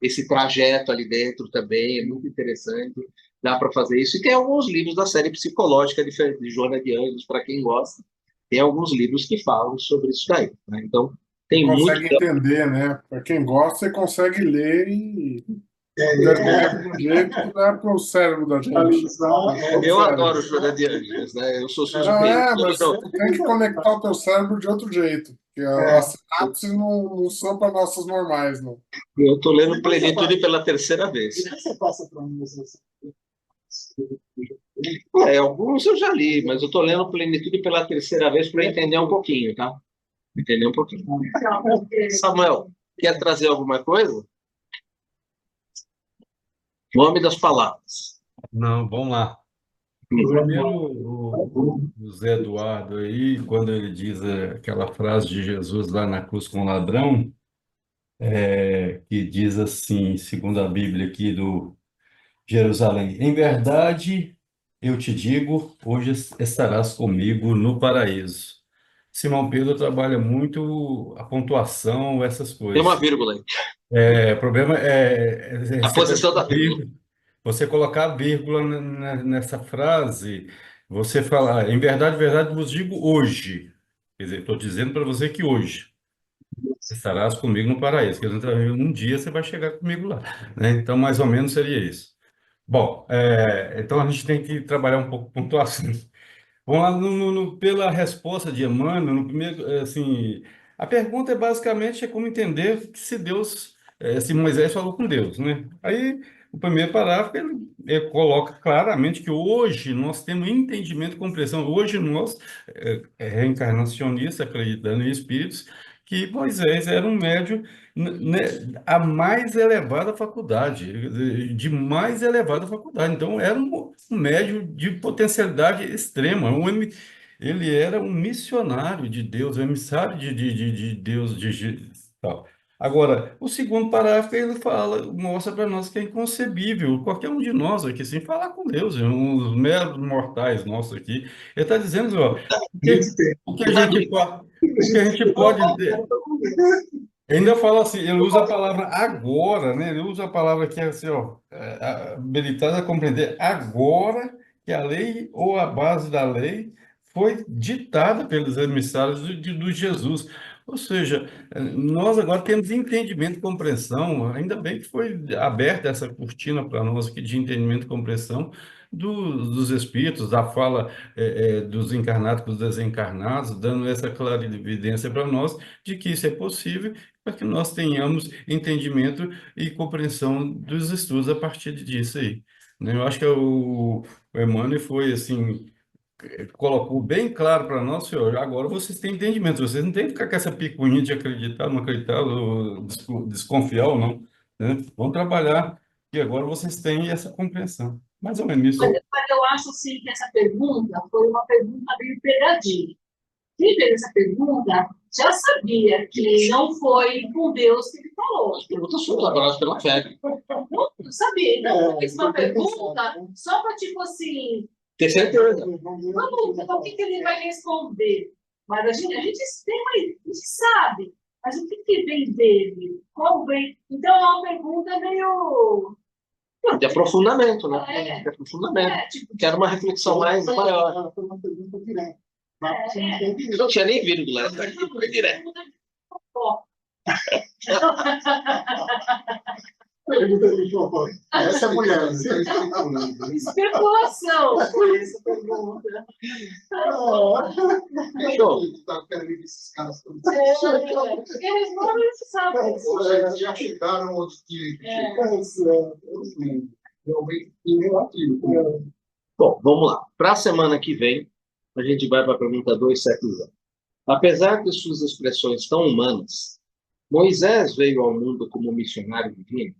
S2: esse trajeto ali dentro também, é muito interessante. Dá para fazer isso. E tem alguns livros da série psicológica de Joana de Anjos, para quem gosta. Tem alguns livros que falam sobre isso daí. Né? Então, tem
S1: Consegue
S2: muito.
S1: entender, né? Para quem gosta, você consegue ler e entender de um jeito que dá para o cérebro da gente.
S2: Eu adoro Joana de Anjos, né? Eu sou
S1: Não
S2: suspeito.
S1: mas você tem que conectar o teu cérebro de outro jeito. Porque as sinapses não são para nossas normais, não.
S2: Eu estou lendo Plenitude pela terceira vez.
S4: Você passa para mim
S2: Alguns eu já li, mas eu estou lendo Plenitude pela terceira vez para entender um pouquinho, tá? Entender um pouquinho. Samuel, quer trazer alguma coisa? Nome das palavras.
S5: Não, vamos lá. Primeiro, o Zé Eduardo aí, quando ele diz aquela frase de Jesus lá na cruz com o ladrão, que diz assim, segundo a Bíblia aqui do Jerusalém, em verdade, eu te digo, hoje estarás comigo no paraíso. Simão Pedro trabalha muito a pontuação, essas
S2: Tem uma
S5: coisas.
S2: vírgula aí.
S5: O problema
S2: A posição da vírgula.
S5: você colocar vírgula nessa frase, você falar, em verdade, verdade, vos digo hoje. Quer dizer, estou dizendo para você que hoje estarás comigo no paraíso. Quer dizer, um dia você vai chegar comigo lá, né? Então, mais ou menos seria isso. Bom, então a gente tem que trabalhar um pouco pontuação. Vamos lá, pela resposta de Emmanuel, no primeiro, assim, a pergunta basicamente como entender que se Deus se Moisés falou com Deus, né? Aí, o primeiro parágrafo, ele coloca claramente que hoje nós temos entendimento e compreensão. Hoje nós, reencarnacionistas, acreditando em espíritos, que Moisés era um médium, né, a mais elevada faculdade, de mais elevada faculdade. Então, era um médium de potencialidade extrema. Ele era um missionário de Deus, um emissário de Deus, tal. Agora, o segundo parágrafo, ele fala, mostra para nós que é inconcebível, qualquer um de nós aqui, sem falar com Deus, uns meros mortais nossos aqui. Ele está dizendo, ó, o que a gente, o que a gente pode. Ainda fala assim, ele usa a palavra agora, né? Ele usa a palavra que é assim, ó, habilitada a compreender agora que a lei ou a base da lei foi ditada pelos emissários do Jesus. Ou seja, nós agora temos entendimento e compreensão, ainda bem que foi aberta essa cortina para nós aqui de entendimento e compreensão dos espíritos, da fala dos encarnados com os desencarnados, dando essa clarividência para nós de que isso é possível para que nós tenhamos entendimento e compreensão dos estudos a partir disso aí. Né? Eu acho que o Emmanuel foi assim, colocou bem claro para nós, senhor, agora vocês têm entendimento, vocês não têm que ficar com essa picuinha de acreditar, não acreditar, ou desconfiar ou não, né? Vamos trabalhar e agora vocês têm essa compreensão. Mais ou menos isso.
S3: Mas eu acho, sim, que essa pergunta foi uma pergunta meio pegadinha. Quem fez essa pergunta já sabia que não foi com Deus que ele falou.
S2: As perguntas são elaboradas pela fé.
S3: Não sabia. Então, fez uma pergunta só para, tipo assim,
S2: Ter certeza.
S3: vamos, então, o que ele vai responder? Mas a gente sabe, mas o que vem dele? Qual vem? Então, é uma pergunta meio...
S2: De aprofundamento, né?
S3: É.
S2: De aprofundamento.
S3: Tipo,
S2: Quero uma reflexão mais maior.
S4: Foi uma pergunta direta.
S2: Não tinha nem vírgula, essa aqui foi direto.
S4: Pergunta de João. Essa mulher.
S3: Especulação foi essa pergunta.
S4: Esses caras todos.
S3: Eles não sabem.
S4: Já chegaram outros que realmente relativo.
S2: Bom, vamos lá. Para a semana que vem, a gente vai para a pergunta 270. Apesar de suas expressões tão humanas, Moisés veio ao mundo como missionário divino?